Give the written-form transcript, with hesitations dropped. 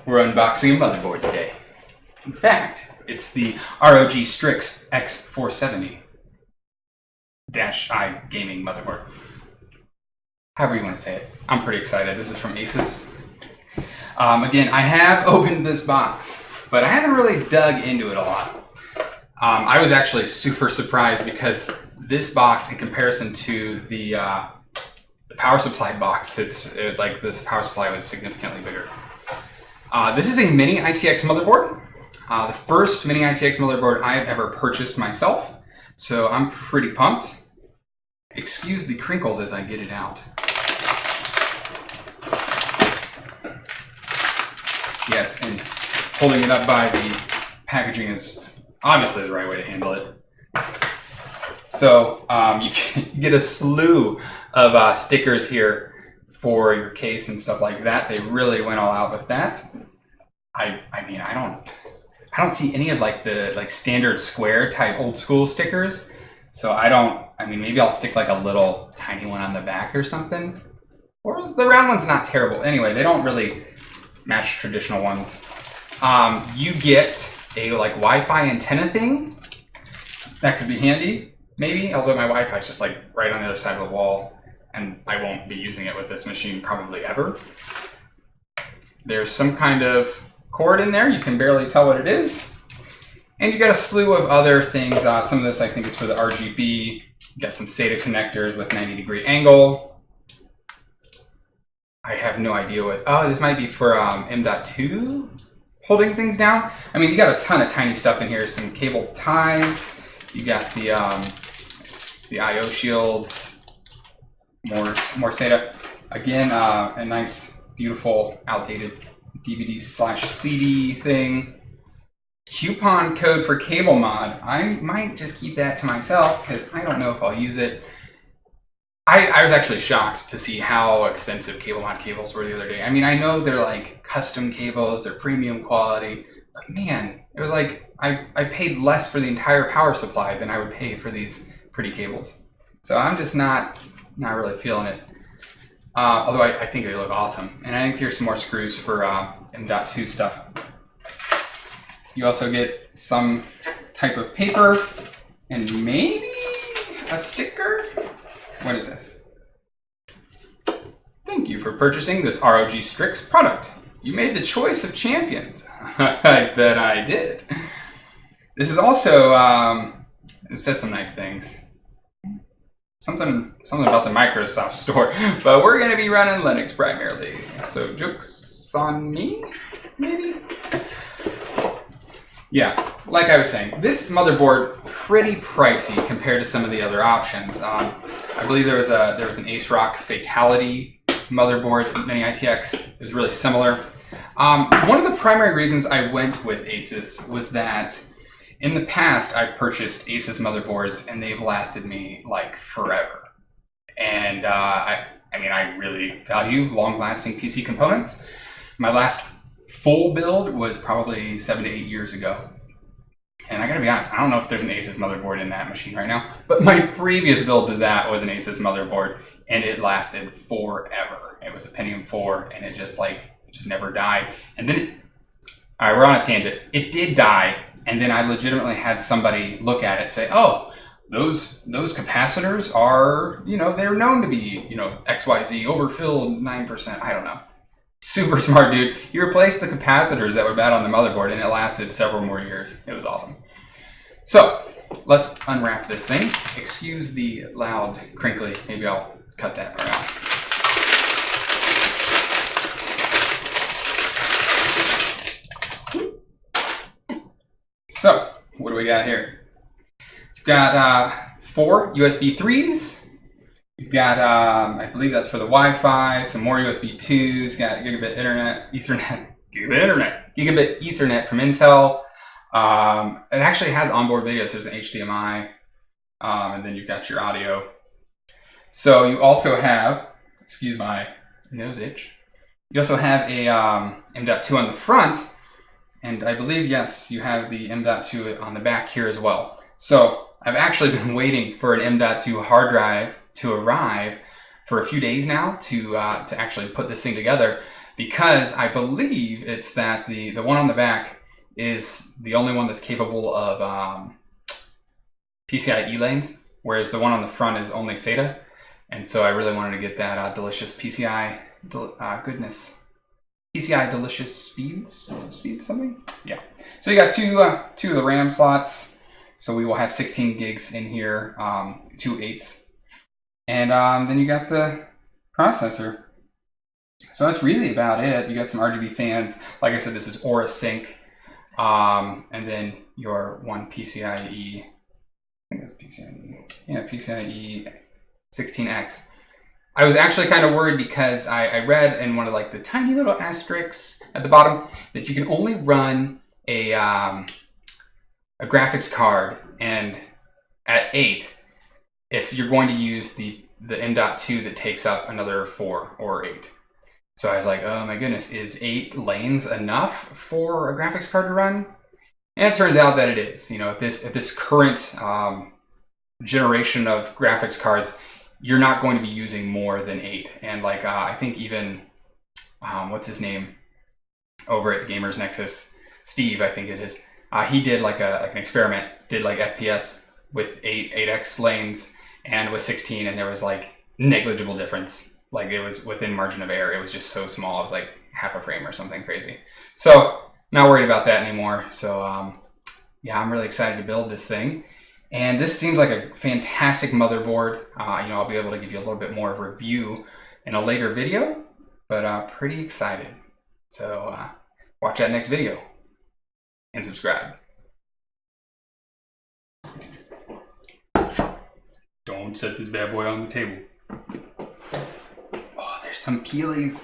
We're unboxing a motherboard today. In fact, it's the ROG Strix X470-I gaming motherboard. However you want to say it. I'm pretty excited. This is from ASUS. Again, I have opened this box, but I haven't really dug into it a lot. I was actually super surprised because this box, in comparison to the power supply box, like this power supply was significantly bigger. This is a Mini-ITX motherboard. The first Mini-ITX motherboard I have ever purchased myself, so I'm pretty pumped. Excuse the crinkles as I get it out. Yes, and holding it up by the packaging is obviously the right way to handle it. So you get a slew of stickers here for your case and stuff like that. They really went all out with that. I mean, I don't see any of like the standard square type old school stickers. So I mean, maybe I'll stick like a little tiny one on the back or something. Or the round one's not terrible. Anyway, they don't really match traditional ones. You get a like Wi-Fi antenna thing. That could be handy, maybe. Although my Wi-Fi is just like right on the other side of the wall, and I won't be using it with this machine probably ever. There's some kind of cord in there. You can barely tell what it is. And you got a slew of other things. Some of this I think is for the RGB. You got some SATA connectors with 90-degree angle. I have no idea what, oh, this might be for M.2 holding things down. I mean, you got a ton of tiny stuff in here. Some cable ties. You got the I/O shields. More SATA. Again, a nice, beautiful, outdated DVD/CD thing. Coupon code for cable mod. I might just keep that to myself because I don't know if I'll use it. I was actually shocked to see how expensive cable mod cables were the other day. I mean, I know they're like custom cables, they're premium quality, but man, it was like I paid less for the entire power supply than I would pay for these pretty cables. So I'm just not really feeling it. Although I think they look awesome. And I think here's some more screws for M.2 stuff. You also get some type of paper and maybe a sticker. What is this? Thank you for purchasing this ROG Strix product. You made the choice of champions. I bet I did. This is also, it says some nice things. Something about the Microsoft store, but we're going to be running Linux primarily. So joke's on me, maybe? Yeah, like I was saying, this motherboard pretty pricey compared to some of the other options. I believe there was an ASUS ROG Fatality motherboard, Mini-ITX. It was really similar. One of the primary reasons I went with ASUS was that in the past I've purchased ASUS motherboards and they've lasted me like forever. And I mean, I really value long-lasting PC components. My last full build was probably 7 to 8 years ago. And I gotta be honest, I don't know if there's an ASUS motherboard in that machine right now, but my previous build to that was an ASUS motherboard and it lasted forever. It was a Pentium 4 and it just never died. And then, all right, we're on a tangent. It did die, and then I legitimately had somebody look at it and say, oh, those capacitors are, they're known to be, XYZ, overfilled 9%, I don't know. Super smart dude. He replaced the capacitors that were bad on the motherboard and it lasted several more years. It was awesome. So let's unwrap this thing. Excuse the loud crinkly. Maybe I'll cut that part out. So what do we got here? You've got 4 USB 3s. You've got, I believe that's for the Wi-Fi, some more USB 2s, got gigabit Ethernet from Intel. It actually has onboard video, so there's an HDMI, and then you've got your audio. So you also have, excuse my nose itch, you also have a M.2 on the front, and I believe, yes, you have the M.2 on the back here as well. So I've actually been waiting for an M.2 hard drive to arrive for a few days now to actually put this thing together. because I believe it's that the one on the back is the only one that's capable of PCIe lanes, whereas the one on the front is only SATA. And so I really wanted to get that delicious PCI goodness. PCI delicious speeds something? Yeah. So you got two of the RAM slots. So we will have 16 gigs in here, 2 8s. And then you got the processor. So that's really about it. You got some RGB fans. Like I said, this is Aura Sync. And then your one PCIe. I think that's PCIe. Yeah, PCIe 16X. I was actually kind of worried because I read in one of like the tiny little asterisks at the bottom that you can only run a graphics card and at 8 if you're going to use the M.2 that takes up another 4 or 8. So I was like, oh my goodness, is 8 lanes enough for a graphics card to run? And it turns out that it is. You know, at this current generation of graphics cards, you're not going to be using more than 8. And like, I think even, what's his name over at Gamers Nexus, Steve, I think it is. He did like an experiment, did like FPS with 8x lanes and with 16, and there was like negligible difference. Like it was within margin of error. It was just so small. It was like half a frame or something crazy. So not worried about that anymore. So yeah, I'm really excited to build this thing. And this seems like a fantastic motherboard. You know, I'll be able to give you a little bit more of a review in a later video, but pretty excited. So watch that next video and subscribe. Don't set this bad boy on the table. Oh, there's some peelies.